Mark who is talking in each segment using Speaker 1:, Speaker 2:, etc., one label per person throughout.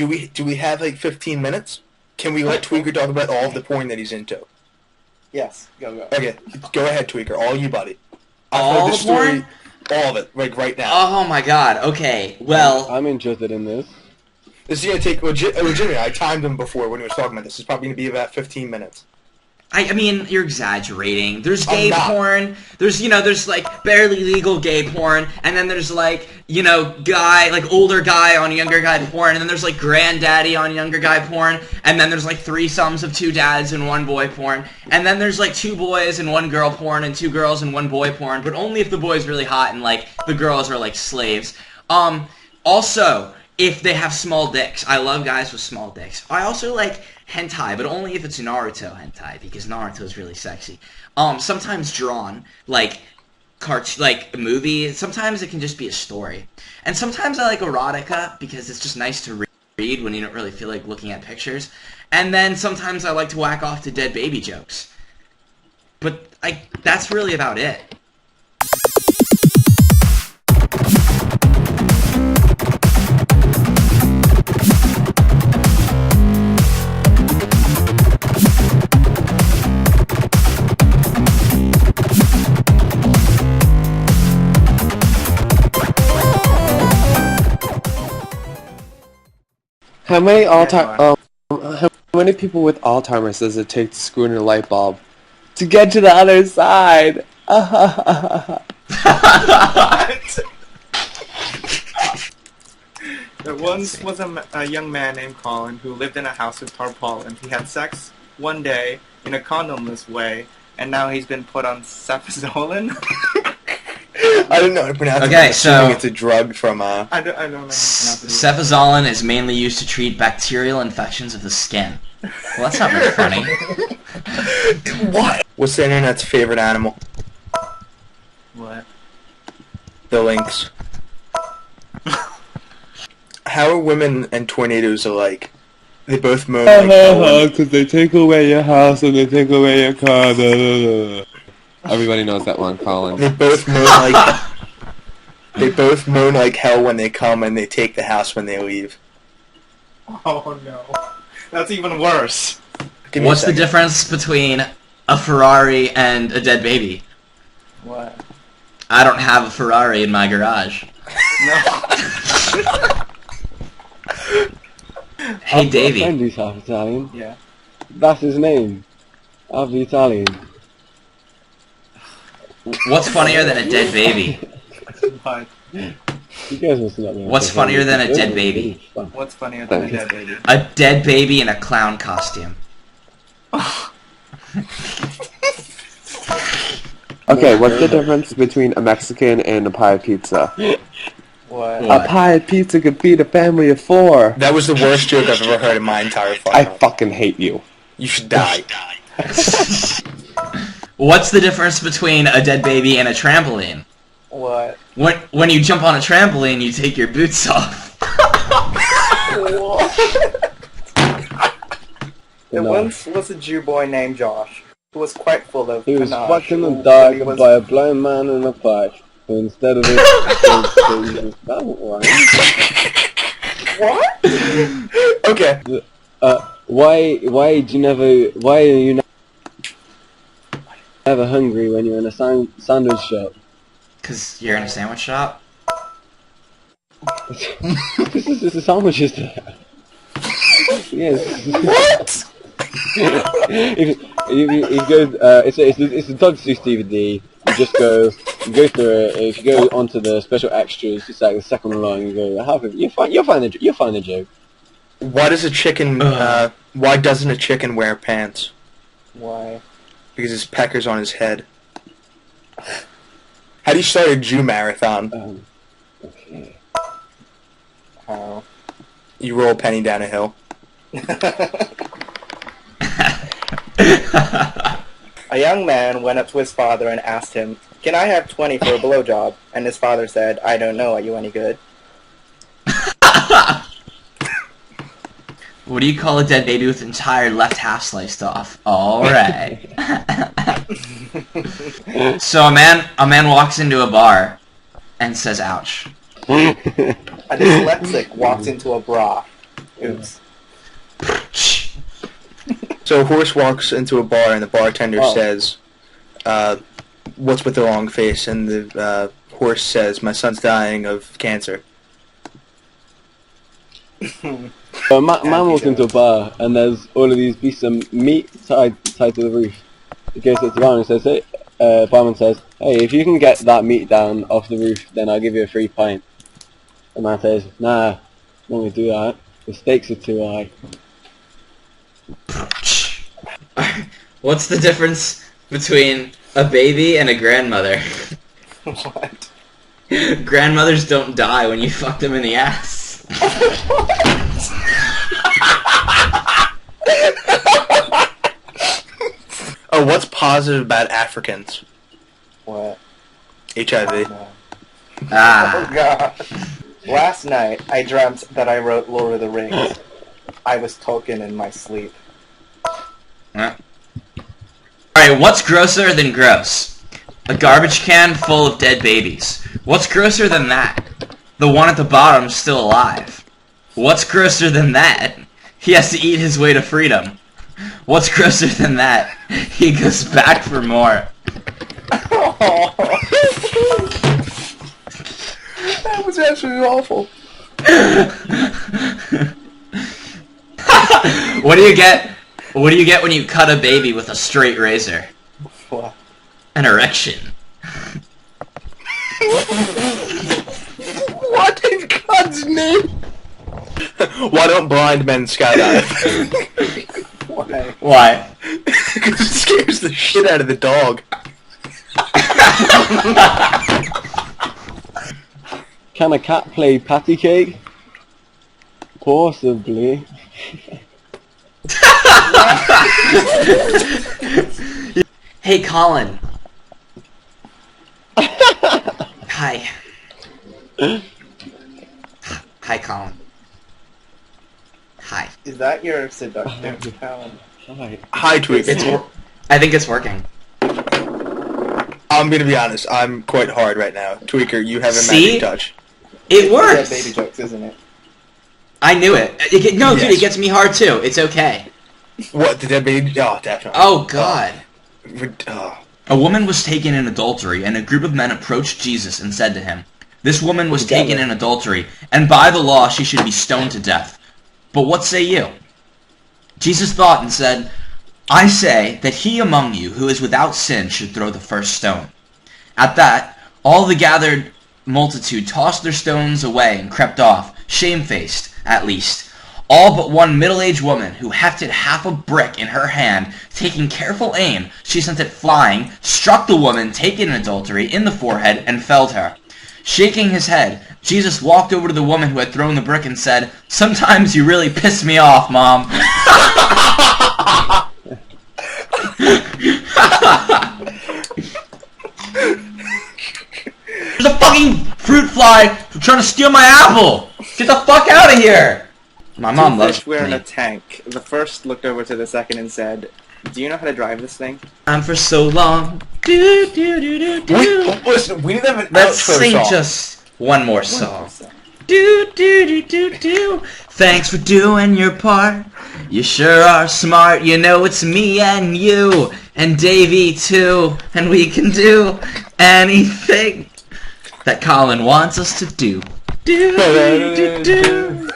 Speaker 1: Do we have like 15 minutes? Can we let Tweaker talk about all of the porn that he's into?
Speaker 2: Yes, go.
Speaker 1: Okay, go ahead, Tweaker. All you, buddy.
Speaker 3: All the porn?
Speaker 1: All of it, like right now.
Speaker 3: Oh my god, okay, well...
Speaker 4: I'm interested in this.
Speaker 1: This is going to take, legitimately, I timed him before when he was talking about this. It's probably going to be about 15 minutes.
Speaker 3: I mean, you're exaggerating. There's gay porn, there's like barely legal gay porn, and then there's like, older guy on younger guy porn, and then there's like granddaddy on younger guy porn, and then there's like threesomes of 2 dads and 1 boy porn, and then there's like 2 boys and 1 girl porn, and 2 girls and 1 boy porn, but only if the boy's really hot and like the girls are like slaves. Also, if they have small dicks. I love guys with small dicks. I also like hentai, but only if it's Naruto hentai, because Naruto is really sexy. Sometimes drawn, like a movie. Sometimes it can just be a story. And sometimes I like erotica, because it's just nice to read when you don't really feel like looking at pictures. And then sometimes I like to whack off to dead baby jokes. But that's really about it.
Speaker 4: How many people with Alzheimer's does it take to screw in a light bulb to get to the other side?
Speaker 2: There once was a young man named Colin who lived in a house with tarpaulin. He had sex one day in a condomless way, and now he's been put on cefazolin.
Speaker 1: I don't know how to pronounce it.
Speaker 3: Okay, so
Speaker 1: it's a drug from
Speaker 2: I don't know how to pronounce it.
Speaker 3: Cefazolin is mainly used to treat bacterial infections of the skin. Well, that's not very funny.
Speaker 1: What? What's the internet's favorite animal?
Speaker 2: What?
Speaker 1: The lynx. How are women and tornadoes alike? They both moan like
Speaker 4: because they take away your house and they take away your car. Everybody knows that one, Colin.
Speaker 1: They both moan like hell when they come, and they take the house when they leave.
Speaker 2: Oh no, that's even worse.
Speaker 3: What's the difference between a Ferrari and a dead baby?
Speaker 2: What?
Speaker 3: I don't have a Ferrari in my garage.
Speaker 2: No.
Speaker 3: Hey, Davey.
Speaker 4: My friend who's half Italian.
Speaker 2: Yeah.
Speaker 4: That's his name. Half Italian.
Speaker 3: What's funnier than a dead baby?
Speaker 2: What?
Speaker 4: You guys must not know.
Speaker 3: What's funnier than a dead baby?
Speaker 2: What's funnier than a dead baby?
Speaker 3: A dead baby in a clown costume.
Speaker 4: Okay, what's the difference between a Mexican and a pie pizza?
Speaker 2: What?
Speaker 4: A pie pizza could feed a family of 4.
Speaker 1: That was the worst joke I've ever heard in my entire fucking
Speaker 4: I
Speaker 1: life.
Speaker 4: fucking hate you.
Speaker 1: You should die.
Speaker 3: What's the difference between a dead baby and a trampoline?
Speaker 2: What?
Speaker 3: When you jump on a trampoline, you take your boots off.
Speaker 2: There once was a Jew boy named Josh, who was quite full of
Speaker 4: He was
Speaker 2: panache.
Speaker 4: fucking in the dark by a blind man in a fight. So instead of it, that won't
Speaker 2: What?
Speaker 1: Okay.
Speaker 4: why are you never hungry when you're in a sandwich shop?
Speaker 3: Cause you're in a sandwich shop?
Speaker 4: This is a sandwiches there. Yes.
Speaker 1: What?
Speaker 4: if you go, it's a Dog Seuss DVD. You just go through it. If you go onto the special extras, it's like the second along. You go, you'll find the joke.
Speaker 1: Why does a chicken? Why doesn't a chicken wear pants?
Speaker 2: Why?
Speaker 1: Because his pecker's on his head. How do you start a Jew marathon?
Speaker 4: Okay.
Speaker 2: How?
Speaker 1: You roll a penny down a hill.
Speaker 2: A young man went up to his father and asked him, "Can I have 20 for a blowjob?" And his father said, "I don't know. Are you any good?"
Speaker 3: What do you call a dead baby with entire left half sliced off? Alright. So a man walks into a bar and says, ouch.
Speaker 2: A dyslexic walks into a bra. Oops.
Speaker 1: So a horse walks into a bar and the bartender says, "What's with the long face?" And the horse says, "My son's dying of cancer."
Speaker 4: So a man walks into a bar and there's all of these pieces of meat tied to the roof. He goes to the barman and says, "Hey," barman says, "Hey, if you can get that meat down off the roof, then I'll give you a free pint." The man says, "Nah, I'm not gonna do that. The stakes are too high."
Speaker 3: What's the difference between a baby and a grandmother?
Speaker 2: What?
Speaker 3: Grandmothers don't die when you fuck them in the ass.
Speaker 1: Oh, what's positive about Africans?
Speaker 2: What?
Speaker 1: HIV.
Speaker 2: No.
Speaker 3: Ah.
Speaker 2: Oh god. Last night, I dreamt that I wrote Lord of the Rings. I was Tolkien in my sleep.
Speaker 3: Alright, what's grosser than gross? A garbage can full of dead babies. What's grosser than that? The one at the bottom's still alive. What's grosser than that? He has to eat his way to freedom. What's grosser than that? He goes back for more.
Speaker 1: That was absolutely awful.
Speaker 3: What do you get? What do you get when you cut a baby with a straight razor?
Speaker 2: What?
Speaker 3: An erection.
Speaker 1: What in God's name? Why don't blind men skydive?
Speaker 2: Why?
Speaker 3: Why?
Speaker 1: Because it scares the shit out of the dog.
Speaker 4: Can a cat play patty cake? Possibly.
Speaker 3: Hey, Colin. Hi. Hi, Colin. Hi.
Speaker 2: Is that your seductive talent?
Speaker 4: Hi.
Speaker 1: Hi, Tweaker.
Speaker 3: I think it's working.
Speaker 1: I'm gonna be honest. I'm quite hard right now. Tweaker, you have a
Speaker 3: See?
Speaker 1: magic touch.
Speaker 3: It
Speaker 2: Yeah,
Speaker 3: works.
Speaker 2: baby jokes, isn't it?
Speaker 3: I knew it. No, dude,
Speaker 1: Yes.
Speaker 3: it gets me hard too. It's okay.
Speaker 1: What, the dead baby? Oh, definitely.
Speaker 3: Oh, God.
Speaker 1: Oh.
Speaker 3: A woman was taken in adultery, and a group of men approached Jesus and said to him, "This woman was taken in adultery, and by the law she should be stoned to death. But what say you?" Jesus thought and said, "I say that he among you who is without sin should throw the first stone." At that, all the gathered multitude tossed their stones away and crept off, shamefaced, at least. All but one middle-aged woman who hefted half a brick in her hand. Taking careful aim, she sent it flying, struck the woman taken in adultery in the forehead, and felled her. Shaking his head, Jesus walked over to the woman who had thrown the brick and said, "Sometimes you really piss me off, Mom." There's a fucking fruit fly trying to steal my apple! Get the fuck out of here! My mom
Speaker 2: Two
Speaker 3: loves
Speaker 2: fish were in
Speaker 3: me.
Speaker 2: a tank. The first looked over to the second and said, "Do you know how to drive this thing?"
Speaker 3: I'm for so long. Do do do do do.
Speaker 1: Listen, we need to have an
Speaker 3: Let's
Speaker 1: outro
Speaker 3: sing
Speaker 1: song.
Speaker 3: just one more song. Do do do do do. Thanks for doing your part. You sure are smart. You know it's me and you and Davey too, and we can do anything that Colin wants us to do. Do do do do.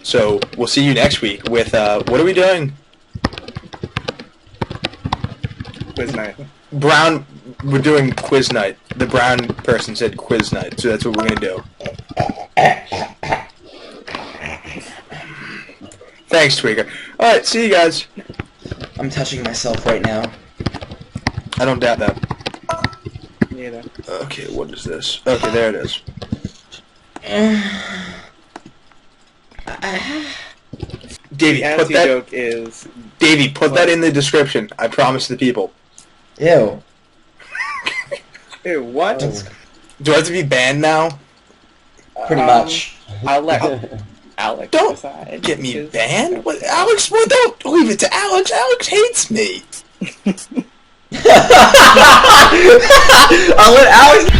Speaker 1: So, we'll see you next week with, what are we doing?
Speaker 2: Quiz night.
Speaker 1: Brown, we're doing quiz night. The brown person said quiz night, so that's what we're gonna do. Thanks, Tweaker. Alright, see you guys.
Speaker 3: I'm touching myself right now.
Speaker 1: I don't doubt that.
Speaker 2: Neither.
Speaker 1: Okay, what is this? Okay, there it is. Davey,
Speaker 2: The
Speaker 1: put that.
Speaker 2: anti-joke is...
Speaker 1: Davey, put that in the description. I promise the people.
Speaker 3: Ew.
Speaker 2: Ew, what?
Speaker 1: Do I have to be banned now?
Speaker 3: Pretty much.
Speaker 2: I'll let Alex
Speaker 1: Don't
Speaker 2: decide.
Speaker 1: get me
Speaker 2: Because-
Speaker 1: banned. What, Alex? Well, don't leave it to Alex. Alex hates me.
Speaker 3: I'll let Alex.